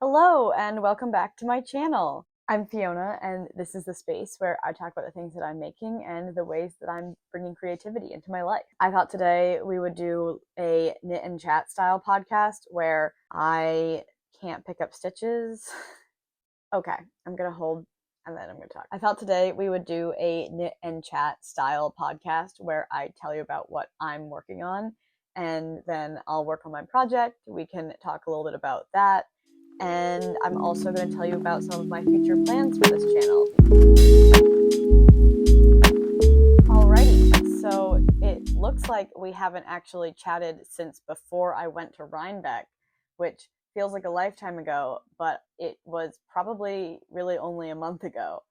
Hello and welcome back to my channel. I'm Fiona and this is the space where I talk about the things that I'm making and the ways that I'm bringing creativity into my life. I thought today we would do a knit and chat style podcast where I can't pick up stitches. Okay, I'm gonna hold and then I'm gonna talk. I thought today we would do a knit and chat style podcast where I tell you about what I'm working on and then I'll work on my project. We can talk a little bit about that. And I'm also going to tell you about some of my future plans for this channel. Alrighty, so it looks like we haven't actually chatted since before I went to Rhinebeck, which feels like a lifetime ago, but it was probably really only a month ago.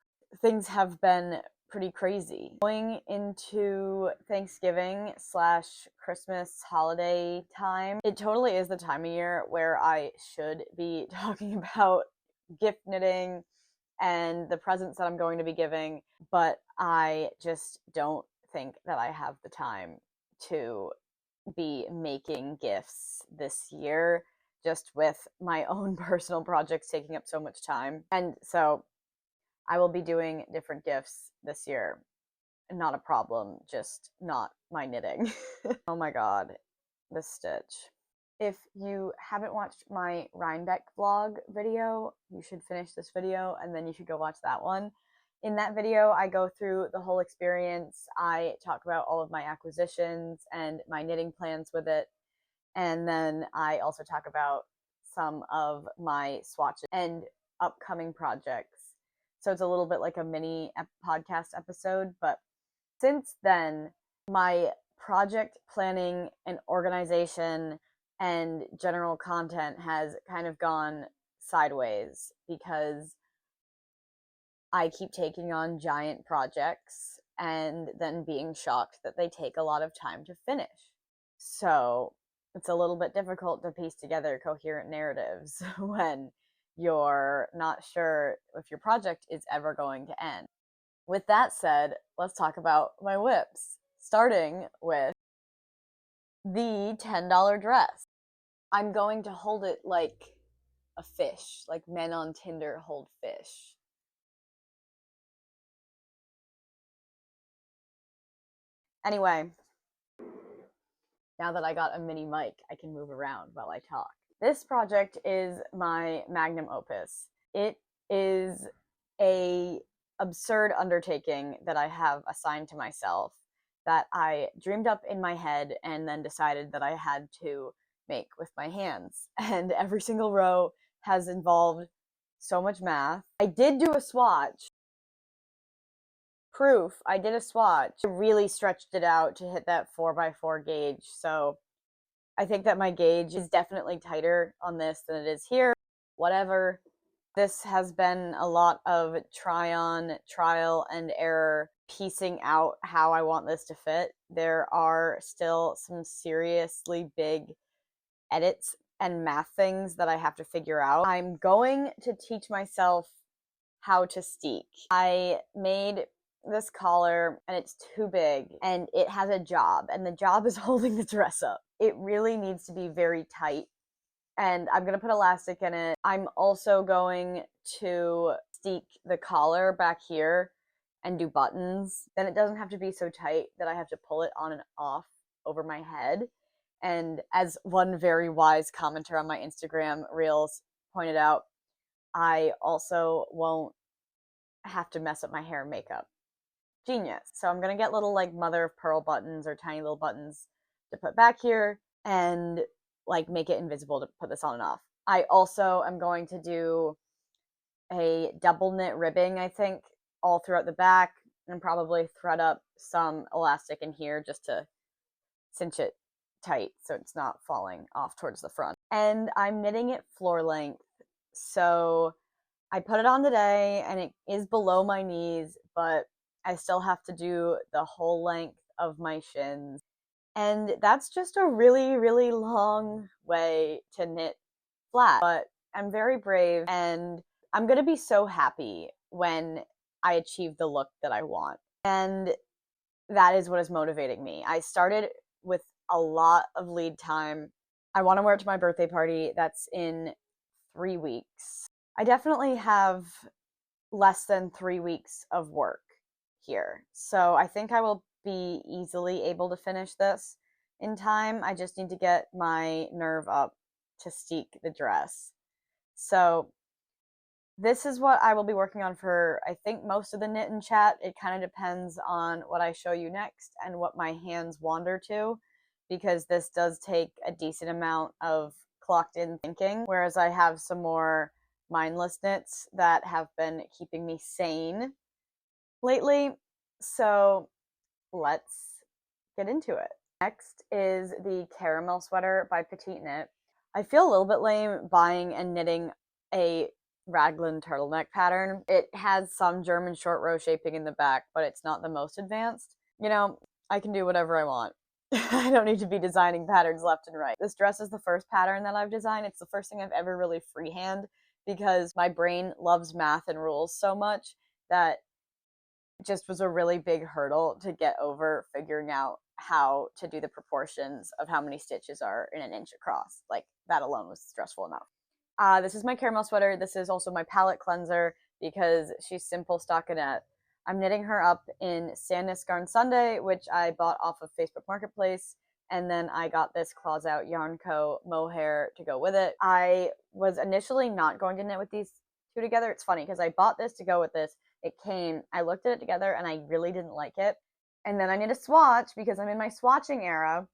Things have been pretty crazy. Going into Thanksgiving / Christmas holiday time, it totally is the time of year where I should be talking about gift knitting and the presents that I'm going to be giving, but I just don't think that I have the time to be making gifts this year, just with my own personal projects taking up so much time. And so I will be doing different gifts this year. Not a problem, just not my knitting. Oh my god, this stitch. If you haven't watched my Rhinebeck vlog video, you should finish this video and then you should go watch that one. In that video, I go through the whole experience. I talk about all of my acquisitions and my knitting plans with it. And then I also talk about some of my swatches and upcoming projects. So it's a little bit like a mini podcast episode. But since then, my project planning and organization and general content has kind of gone sideways because I keep taking on giant projects and then being shocked that they take a lot of time to finish. So it's a little bit difficult to piece together coherent narratives when you're not sure if your project is ever going to end. With that said, let's talk about my whips, starting with the $10 dress. I'm going to hold it like a fish, like men on Tinder hold fish. Anyway, now that I got a mini mic, I can move around while I talk. This project is my magnum opus. It is a absurd undertaking that I have assigned to myself that I dreamed up in my head and then decided that I had to make with my hands. And every single row has involved so much math. I did do a swatch. Proof, I did a swatch. I really stretched it out to hit that 4x4 gauge, so I think that my gauge is definitely tighter on this than it is here. Whatever. This has been a lot of trial and error, piecing out how I want this to fit. There are still some seriously big edits and math things that I have to figure out. I'm going to teach myself how to steek. I made this collar and it's too big and it has a job and the job is holding the dress up. It really needs to be very tight and I'm going to put elastic in it. I'm also going to steek the collar back here and do buttons. Then it doesn't have to be so tight that I have to pull it on and off over my head. And as one very wise commenter on my Instagram reels pointed out, I also won't have to mess up my hair and makeup. Genius. So I'm gonna get little like mother of pearl buttons or tiny little buttons to put back here and like make it invisible to put this on and off. I also am going to do a double knit ribbing, I think, all throughout the back and probably thread up some elastic in here just to cinch it tight so it's not falling off towards the front. And I'm knitting it floor length. So I put it on today and it is below my knees, but I still have to do the whole length of my shins. And that's just a really, really long way to knit flat. But I'm very brave and I'm going to be so happy when I achieve the look that I want. And that is what is motivating me. I started with a lot of lead time. I want to wear it to my birthday party. That's in 3 weeks. I definitely have less than 3 weeks of work here. So I think I will be easily able to finish this in time. I just need to get my nerve up to steek the dress. So this is what I will be working on for, I think, most of the knit and chat. It kind of depends on what I show you next and what my hands wander to, because this does take a decent amount of clocked in thinking, whereas I have some more mindless knits that have been keeping me sane lately. So let's get into it. Next is the Caramel Sweater by Petite Knit. I feel a little bit lame buying and knitting a raglan turtleneck pattern. It has some German short row shaping in the back, but it's not the most advanced. You know, I can do whatever I want. I don't need to be designing patterns left and right. This dress is the first pattern that I've designed. It's the first thing I've ever really freehand, because my brain loves math and rules so much that it just was a really big hurdle to get over, figuring out how to do the proportions of how many stitches are in an inch across. Like, that alone was stressful enough. This is my Caramel Sweater. This is also my palette cleanser because she's simple stockinette. I'm knitting her up in Sandnes Garn Sunday, which I bought off of Facebook Marketplace, and then I got this Claws Out Yarn Co. mohair to go with it. I was initially not going to knit with these two together. It's funny because I bought this to go with this. It came, I looked at it together, and I really didn't like it. And then I need a swatch because I'm in my swatching era,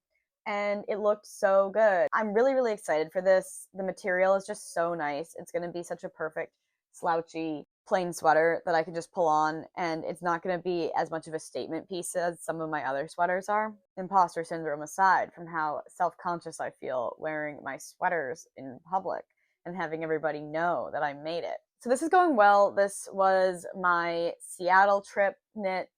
and it looked so good. I'm really, really excited for this. The material is just so nice. It's going to be such a perfect slouchy plain sweater that I can just pull on, and it's not going to be as much of a statement piece as some of my other sweaters are. Imposter syndrome aside, from how self-conscious I feel wearing my sweaters in public and having everybody know that I made it. So this is going well. This was my Seattle trip knit.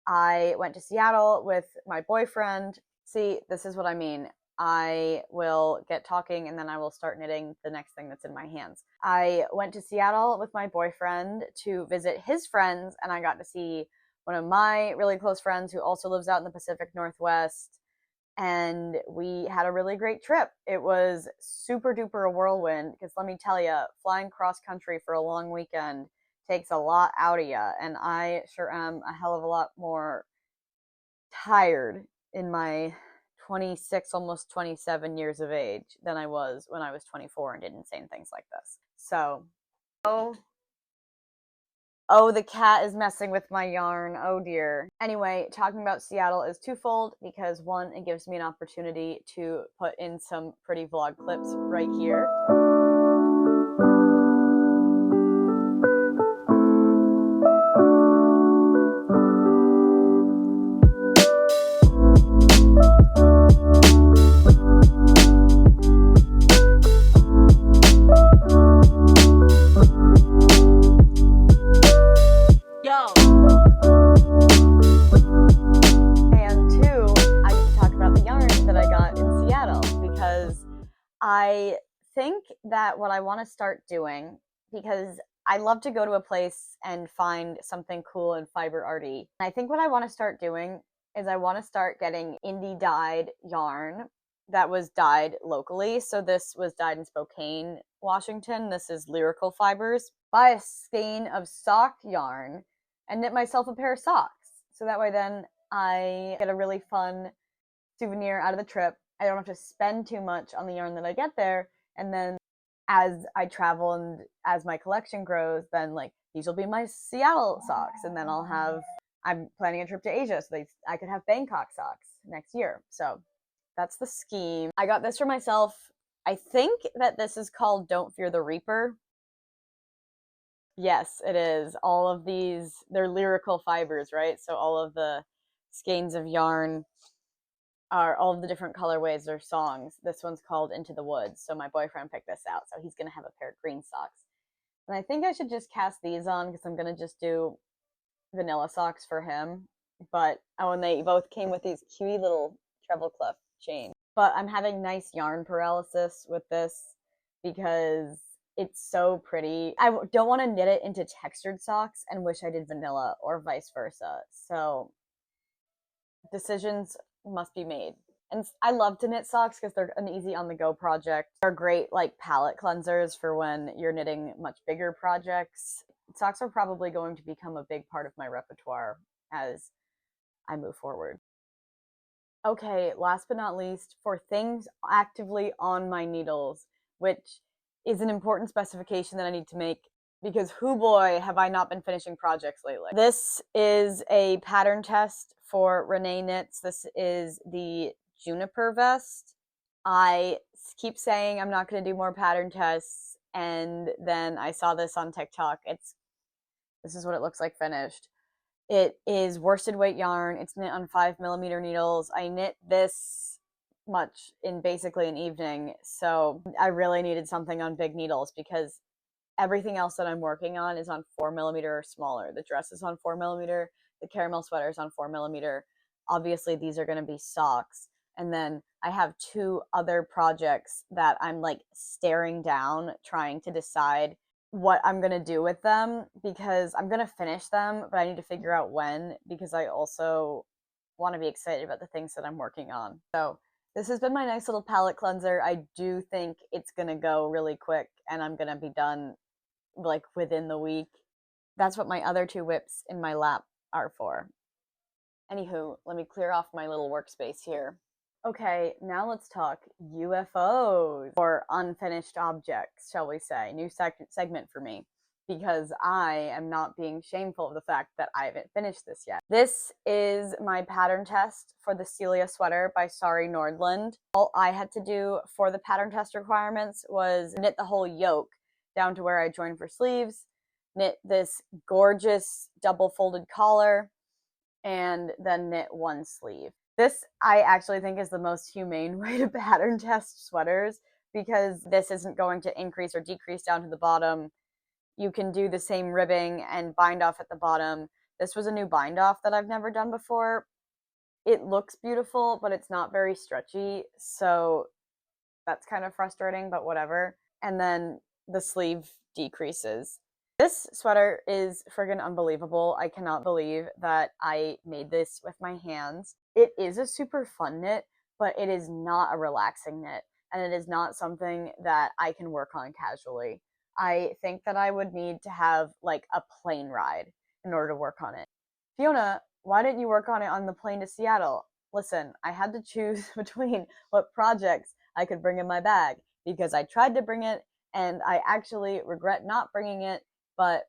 I went to Seattle with my boyfriend. See, this is what I mean. I will get talking and then I will start knitting the next thing that's in my hands. I went to Seattle with my boyfriend to visit his friends, and I got to see one of my really close friends who also lives out in the Pacific Northwest, and we had a really great trip. It was super duper a whirlwind, because let me tell you, flying cross country for a long weekend takes a lot out of you, and I sure am a hell of a lot more tired in my 26, almost 27 years of age than I was when I was 24 and did insane things like this. So, oh, the cat is messing with my yarn. Oh dear. Anyway, talking about Seattle is twofold, because one, it gives me an opportunity to put in some pretty vlog clips right here. I think that what I want to start doing, because I love to go to a place and find something cool and fiber arty. I think what I want to start doing is I want to start getting indie dyed yarn that was dyed locally. So this was dyed in Spokane, Washington. This is Lyrical Fibers. Buy a skein of sock yarn and knit myself a pair of socks. So that way then I get a really fun souvenir out of the trip. I don't have to spend too much on the yarn that I get there. And then as I travel and as my collection grows, then like these will be my Seattle socks. And then I'm planning a trip to Asia, so I could have Bangkok socks next year. So that's the scheme. I got this for myself. I think that this is called Don't Fear the Reaper. Yes, it is. All of these, they're lyrical fibers, right? So all of the skeins of yarn are all of the different colorways or songs. This one's called Into the Woods, so my boyfriend picked this out, so he's gonna have a pair of green socks. And I think I should just cast these on because I'm gonna just do vanilla socks for him. But and they both came with these cutie little treble clef chains. But I'm having nice yarn paralysis with this because it's so pretty. I don't want to knit it into textured socks and wish I did vanilla, or vice versa. So decisions must be made. And I love to knit socks because they're an easy on the go project. They're great like palette cleansers for when you're knitting much bigger projects. Socks are probably going to become a big part of my repertoire as I move forward. Okay, last but not least, for things actively on my needles, which is an important specification that I need to make because whoo boy, have I not been finishing projects lately. This is a pattern test for Renee Knits. This is the Juniper vest. I keep saying I'm not going to do more pattern tests, and then I saw this on TikTok. This is what it looks like finished. It is worsted weight yarn. It's knit on 5mm needles. I knit this much in basically an evening, so I really needed something on big needles because everything else that I'm working on is on 4mm or smaller. The dress is on 4mm, the caramel sweater is on 4mm. Obviously, these are going to be socks. And then I have 2 other projects that I'm like staring down, trying to decide what I'm going to do with them because I'm going to finish them, but I need to figure out when because I also want to be excited about the things that I'm working on. So this has been my nice little palette cleanser. I do think it's going to go really quick and I'm going to be done like within the week. That's what my other 2 whips in my lap are for. Anywho, let me clear off my little workspace here. Okay, now let's talk UFOs, or unfinished objects, shall we say. New segment for me, because I am not being shameful of the fact that I haven't finished this yet. This is my pattern test for the Celia sweater by Sari Nordland. All I had to do for the pattern test requirements was knit the whole yoke down to where I joined for sleeves, knit this gorgeous double folded collar, and then knit 1 sleeve. This, I actually think, is the most humane way to pattern test sweaters because this isn't going to increase or decrease down to the bottom. You can do the same ribbing and bind off at the bottom. This was a new bind off that I've never done before. It looks beautiful, but it's not very stretchy, so that's kind of frustrating, but whatever. And then the sleeve decreases. This sweater is friggin' unbelievable. I cannot believe that I made this with my hands. It is a super fun knit, but it is not a relaxing knit, and it is not something that I can work on casually. I think that I would need to have like a plane ride in order to work on it. Fiona, why didn't you work on it on the plane to Seattle? Listen, I had to choose between what projects I could bring in my bag because I tried to bring it and I actually regret not bringing it, but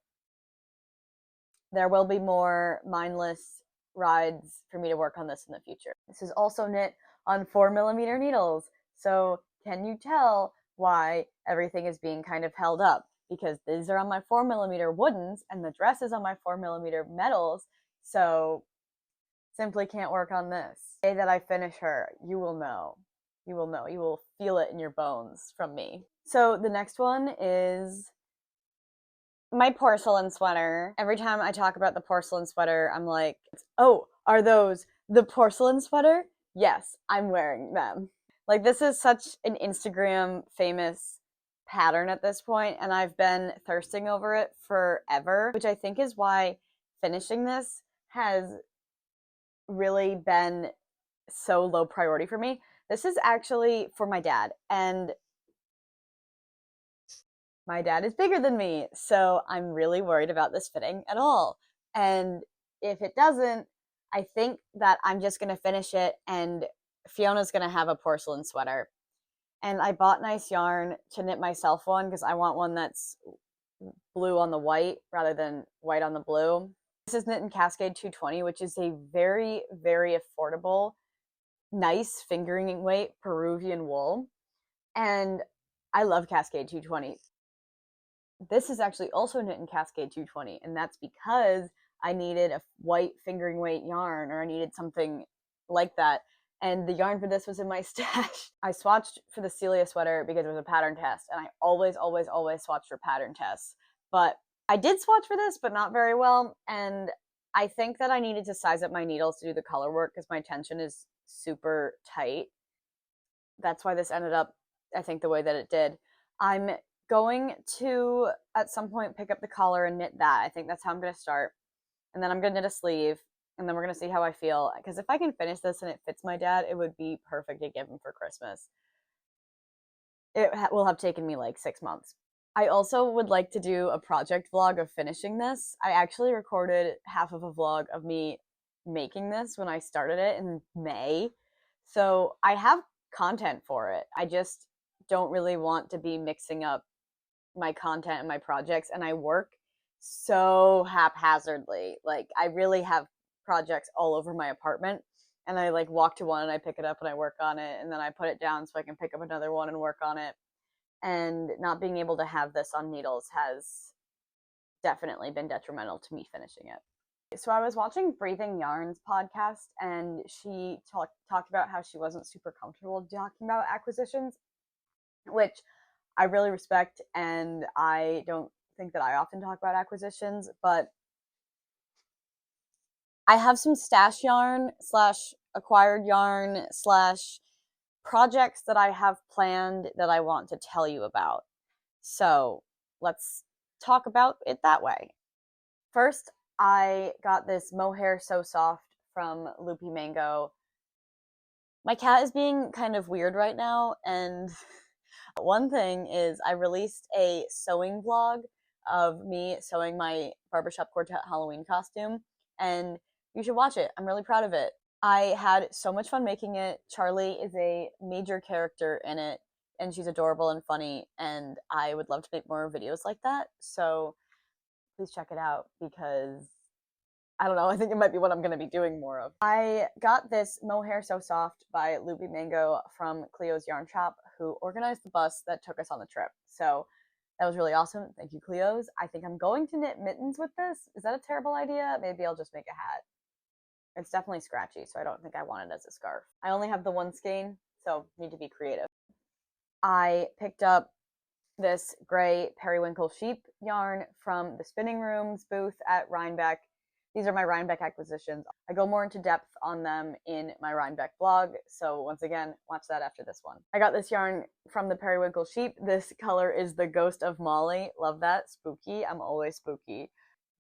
there will be more mindless rides for me to work on this in the future. This is also knit on 4mm needles, so can you tell why everything is being kind of held up? Because these are on my 4mm woodens and the dress is on my 4mm metals, so simply can't work on this. The day that I finish her, you will know. You will know. You will feel it in your bones from me. So the next one is my porcelain sweater. Every time I talk about the porcelain sweater, I'm like, oh, are those the porcelain sweater? Yes, I'm wearing them. Like, this is such an Instagram famous pattern at this point, and I've been thirsting over it forever, which I think is why finishing this has really been so low priority for me. This is actually for my dad, and my dad is bigger than me, so I'm really worried about this fitting at all. And if it doesn't, I think that I'm just going to finish it and Fiona's going to have a porcelain sweater. And I bought nice yarn to knit myself one because I want one that's blue on the white rather than white on the blue. This is knit in Cascade 220, which is a very, very affordable, nice fingering weight Peruvian wool. And I love Cascade 220. This is actually also knit in Cascade 220, and that's because I needed a white fingering weight yarn, or I needed something like that. And the yarn for this was in my stash. I swatched for the Celia sweater because it was a pattern test, and I always, always, always swatch for pattern tests. But I did swatch for this, but not very well. And I think that I needed to size up my needles to do the color work because my tension is super tight. That's why this ended up, I think, the way that it did. I'm going to, at some point, pick up the collar and knit that. I think that's how I'm going to start. And then I'm going to knit a sleeve. and then we're going to see how I feel. Because if I can finish this and it fits my dad, it would be perfect to give him for Christmas. It will have taken me like 6 months. I also would like to do a project vlog of finishing this. I actually recorded half of a vlog of me making this when I started it in May. So I have content for it. I just don't really want to be mixing up my content and my projects, and I work so haphazardly. Like I really have projects all over my apartment, and I like walk to one and I pick it up and I work on it, and then I put it down so I can pick up another one and work on it. And not being able to have this on needles has definitely been detrimental to me finishing it. So I was watching Breathing Yarns podcast, and she talked about how she wasn't super comfortable talking about acquisitions, which I really respect, and I don't think that I often talk about acquisitions, but I have some stash yarn slash acquired yarn slash projects that I have planned that I want to tell you about. So let's talk about it that way. First, I got this Mohair So Soft from Loopy Mango. My cat is being kind of weird right now, and one thing is I released a sewing vlog of me sewing my Barbershop Quartet Halloween costume, and you should watch it. I'm really proud of it. I had so much fun making it. Charlie is a major character in it, and she's adorable and funny, and I would love to make more videos like that. So please check it out, because I don't know, I think it might be what I'm going to be doing more of. I got this Mohair So Soft by Loopy Mango from Cleo's Yarn Shop, who organized the bus that took us on the trip. So that was really awesome. Thank you, Cleo's. I think I'm going to knit mittens with this. Is that a terrible idea? Maybe I'll just make a hat. It's definitely scratchy, so I don't think I want it as a scarf. I only have the one skein, so need to be creative. I picked up this gray periwinkle sheep yarn from the Spinning Rooms booth at Rhinebeck. These are my Rhinebeck acquisitions. I go more into depth on them in my Rhinebeck blog, so once again, watch that after this one. I got this yarn from the Periwinkle Sheep. This color is the Ghost of Molly. Love that. Spooky. I'm always spooky.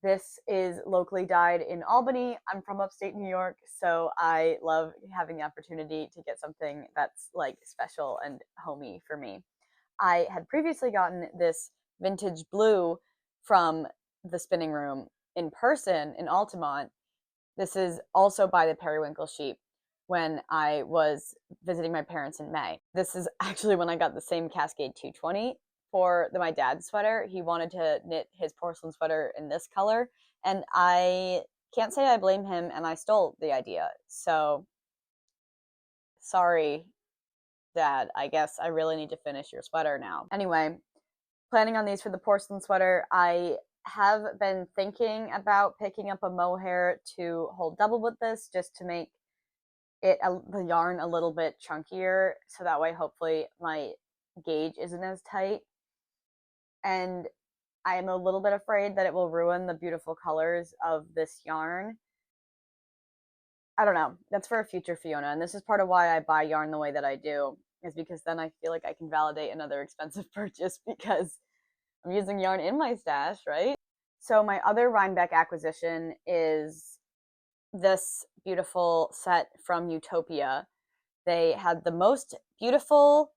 This is locally dyed in Albany. I'm from upstate New York, so I love having the opportunity to get something that's like special and homey for me. I had previously gotten this vintage blue from the Spinning Room in person in Altamont. This is also by the Periwinkle Sheep when I was visiting my parents in May. This is actually when I got the same Cascade 220 for my dad's sweater. He wanted to knit his porcelain sweater in this color, and I can't say I blame him, and I stole the idea. So sorry, Dad, I guess I really need to finish your sweater now. Anyway, planning on these for the porcelain sweater. I have been thinking about picking up a mohair to hold double with this, just to make it the yarn a little bit chunkier, so that way hopefully my gauge isn't as tight. And I am a little bit afraid that it will ruin the beautiful colors of this yarn. I don't know. That's for a future Fiona, and this is part of why I buy yarn the way that I do, is because then I feel like I can validate another expensive purchase because I'm using yarn in my stash, right? So my other Rhinebeck acquisition is this beautiful set from Utopia. They had the most beautiful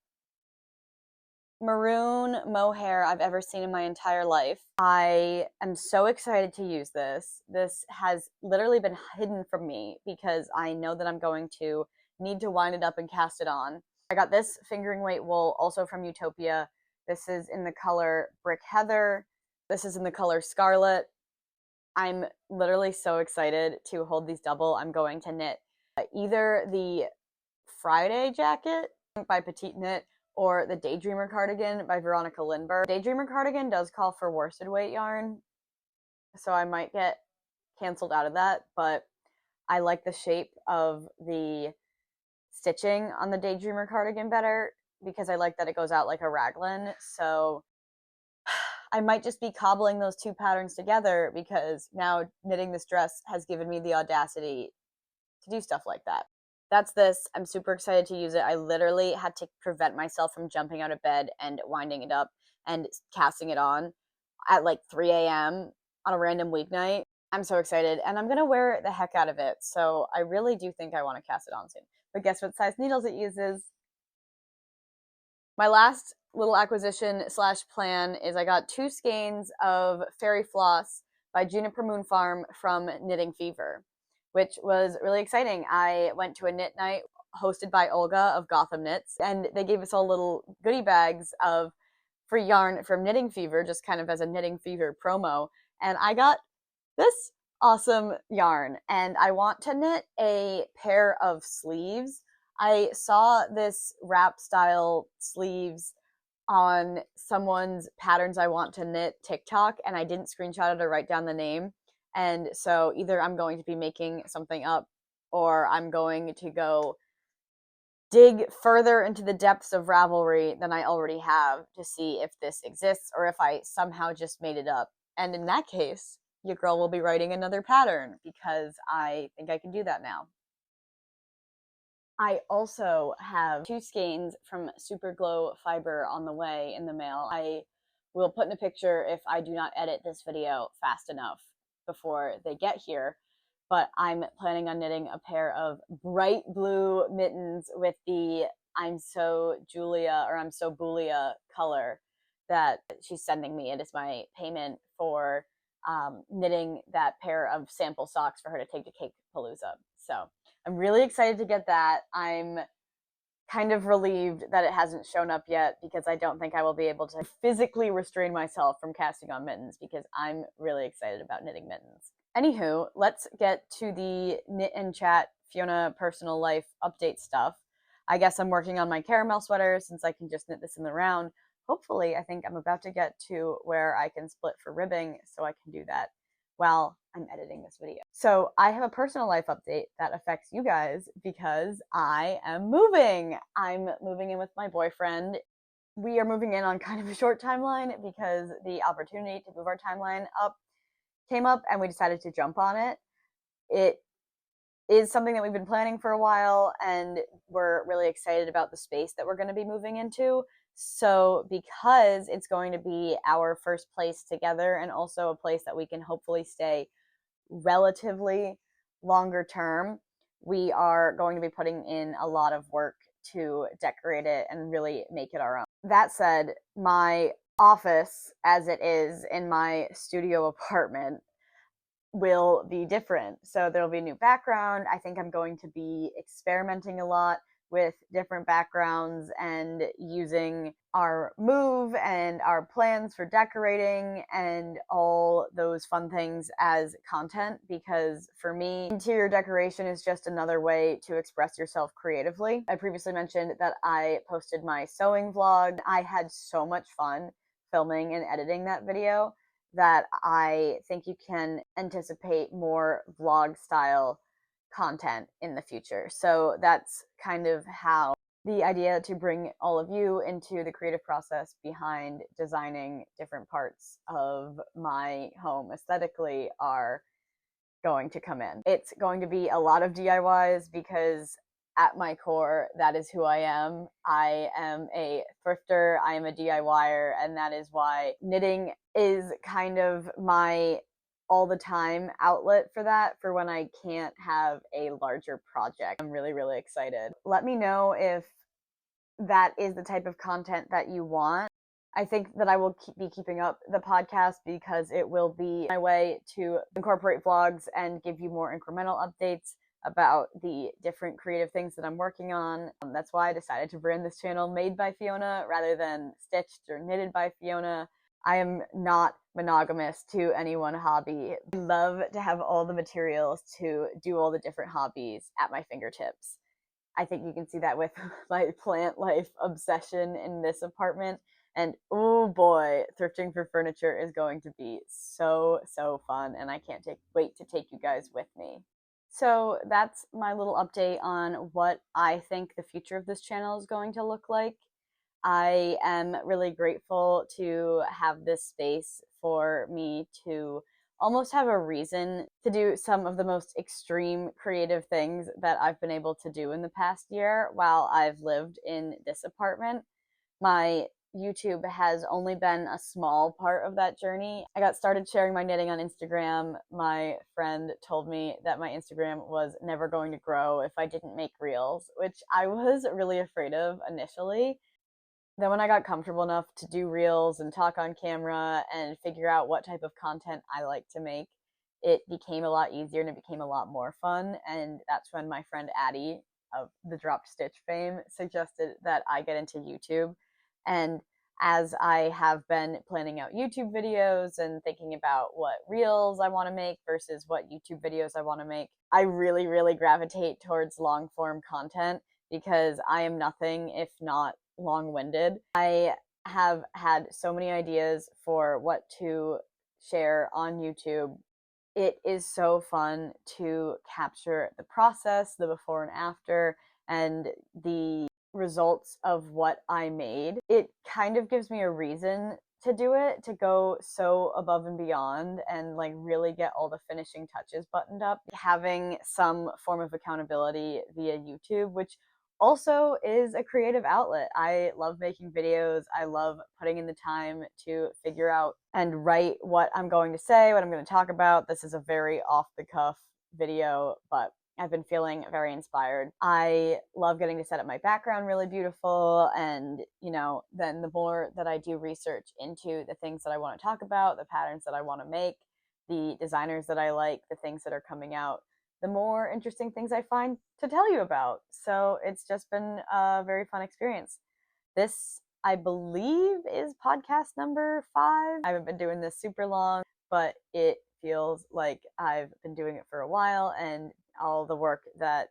maroon mohair I've ever seen in my entire life. I am so excited to use this. This has literally been hidden from me because I know that I'm going to need to wind it up and cast it on. I got this fingering weight wool also from Utopia. This is in the color Brick Heather. This is in the color Scarlet. I'm literally so excited to hold these double. I'm going to knit either the Friday jacket by Petite Knit or the Daydreamer cardigan by Veronica Lindbergh. Daydreamer cardigan does call for worsted weight yarn, so I might get canceled out of that, but I like the shape of the stitching on the Daydreamer cardigan better because I like that it goes out like a raglan. So I might just be cobbling those two patterns together because now knitting this dress has given me the audacity to do stuff like that. That's this. I'm super excited to use it. I literally had to prevent myself from jumping out of bed and winding it up and casting it on at like 3 a.m. on a random weeknight. I'm so excited, and I'm gonna wear the heck out of it. So I really do think I want to cast it on soon. But guess what size needles it uses? My last little acquisition slash plan is I got 2 skeins of Fairy Floss by Juniper Moon Farm from Knitting Fever, which was really exciting. I went to a knit night hosted by Olga of Gotham Knits, and they gave us all little goodie bags of free yarn from Knitting Fever, just kind of as a Knitting Fever promo. And I got this awesome yarn, and I want to knit a pair of sleeves. I saw this wrap style sleeves on someone's patterns I want to knit TikTok, and I didn't screenshot it or write down the name. And so either I'm going to be making something up, or I'm going to go dig further into the depths of Ravelry than I already have to see if this exists or if I somehow just made it up. And in that case, your girl will be writing another pattern because I think I can do that now. I also have 2 skeins from Super Glow Fiber on the way in the mail. I will put in a picture if I do not edit this video fast enough before they get here. But I'm planning on knitting a pair of bright blue mittens with the I'm So Julia or I'm So Bulia color that she's sending me. It is my payment for knitting that pair of sample socks for her to take to Cake Palooza. So I'm really excited to get that. I'm kind of relieved that it hasn't shown up yet because I don't think I will be able to physically restrain myself from casting on mittens because I'm really excited about knitting mittens. Anywho, let's get to the Knit and Chat Fiona personal life update stuff. I guess I'm working on my caramel sweater since I can just knit this in the round. Hopefully, I think I'm about to get to where I can split for ribbing, so I can do that while I'm editing this video. So I have a personal life update that affects you guys because I am moving. I'm moving in with my boyfriend. We are moving in on kind of a short timeline because the opportunity to move our timeline up came up and we decided to jump on it. It is something that we've been planning for a while, and we're really excited about the space that we're going to be moving into. So because it's going to be our first place together and also a place that we can hopefully stay relatively longer term, we are going to be putting in a lot of work to decorate it and really make it our own. That said, my office as it is in my studio apartment will be different. So there'll be a new background. I think I'm going to be experimenting a lot with different backgrounds and using our move and our plans for decorating and all those fun things as content, because for me, interior decoration is just another way to express yourself creatively. I previously mentioned that I posted my sewing vlog. I had so much fun filming and editing that video that I think you can anticipate more vlog style content in the future. So that's kind of how the idea to bring all of you into the creative process behind designing different parts of my home aesthetically are going to come in. It's going to be a lot of DIYs because at my core, that is who I am. I am a thrifter, I am a DIYer, and that is why knitting is kind of my all the time outlet for that, for when I can't have a larger project. I'm really, really excited. Let me know if that is the type of content that you want. I think that I will be keeping up the podcast because it will be my way to incorporate vlogs and give you more incremental updates about the different creative things that I'm working on. That's why I decided to brand this channel Made by Fiona rather than Stitched or Knitted by Fiona. I am not monogamous to any one hobby. I love to have all the materials to do all the different hobbies at my fingertips. I think you can see that with my plant life obsession in this apartment. And oh boy, thrifting for furniture is going to be so, so fun. And I can't wait to take you guys with me. So that's my little update on what I think the future of this channel is going to look like. I am really grateful to have this space for me to almost have a reason to do some of the most extreme creative things that I've been able to do in the past year while I've lived in this apartment. My YouTube has only been a small part of that journey. I got started sharing my knitting on Instagram. My friend told me that my Instagram was never going to grow if I didn't make reels, which I was really afraid of initially. Then when I got comfortable enough to do reels and talk on camera and figure out what type of content I like to make, it became a lot easier and it became a lot more fun. And that's when my friend Addie of the Dropped Stitch fame suggested that I get into YouTube. And as I have been planning out YouTube videos and thinking about what reels I want to make versus what YouTube videos I want to make, I really, really gravitate towards long form content because I am nothing if not long-winded. I have had so many ideas for what to share on YouTube. It is so fun to capture the process, the before and after, and the results of what I made. It kind of gives me a reason to do it, to go so above and beyond and like really get all the finishing touches buttoned up. Having some form of accountability via YouTube, which also is a creative outlet. I love making videos. I love putting in the time to figure out and write what I'm going to say, what I'm going to talk about. This is a very off the cuff video, but I've been feeling very inspired. I love getting to set up my background really beautiful. And, then the more that I do research into the things that I want to talk about, the patterns that I want to make, the designers that I like, the things that are coming out, the more interesting things I find to tell you about. So it's just been a very fun experience. This, I believe, is podcast number 5. I haven't been doing this super long, but it feels like I've been doing it for a while, and all the work that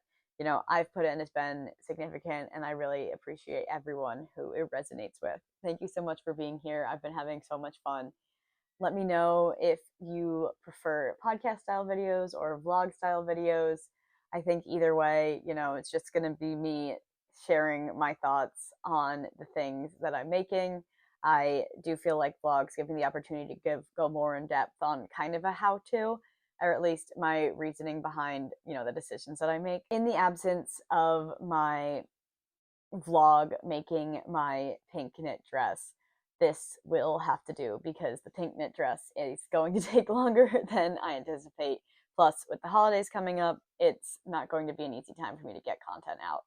I've put in has been significant, and I really appreciate everyone who it resonates with. Thank you so much for being here. I've been having so much fun. Let me know if you prefer podcast style videos or vlog style videos. I think either way, it's just going to be me sharing my thoughts on the things that I'm making. I do feel like vlogs give me the opportunity to go more in depth on kind of a how-to, or at least my reasoning behind, the decisions that I make. In the absence of my vlog making my pink knit dress, this will have to do because the pink knit dress is going to take longer than I anticipate. Plus, with the holidays coming up, it's not going to be an easy time for me to get content out.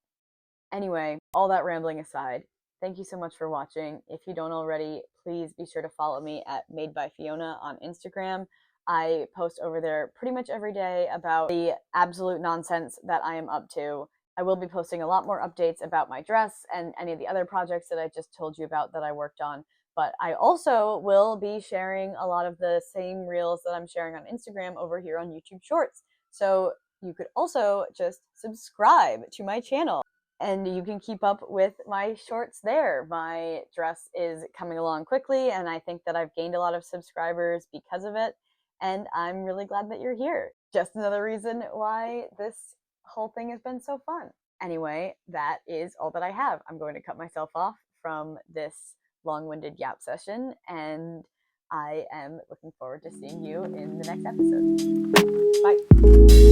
Anyway, all that rambling aside, thank you so much for watching. If you don't already, please be sure to follow me at Made by Fiona on Instagram. I post over there pretty much every day about the absolute nonsense that I am up to. I will be posting a lot more updates about my dress and any of the other projects that I just told you about that I worked on. But I also will be sharing a lot of the same reels that I'm sharing on Instagram over here on YouTube Shorts. So you could also just subscribe to my channel and you can keep up with my shorts there. My dress is coming along quickly, and I think that I've gained a lot of subscribers because of it. And I'm really glad that you're here. Just another reason why this whole thing has been so fun. Anyway, that is all that I have. I'm going to cut myself off from this long-winded yap session, and I am looking forward to seeing you in the next episode. Bye.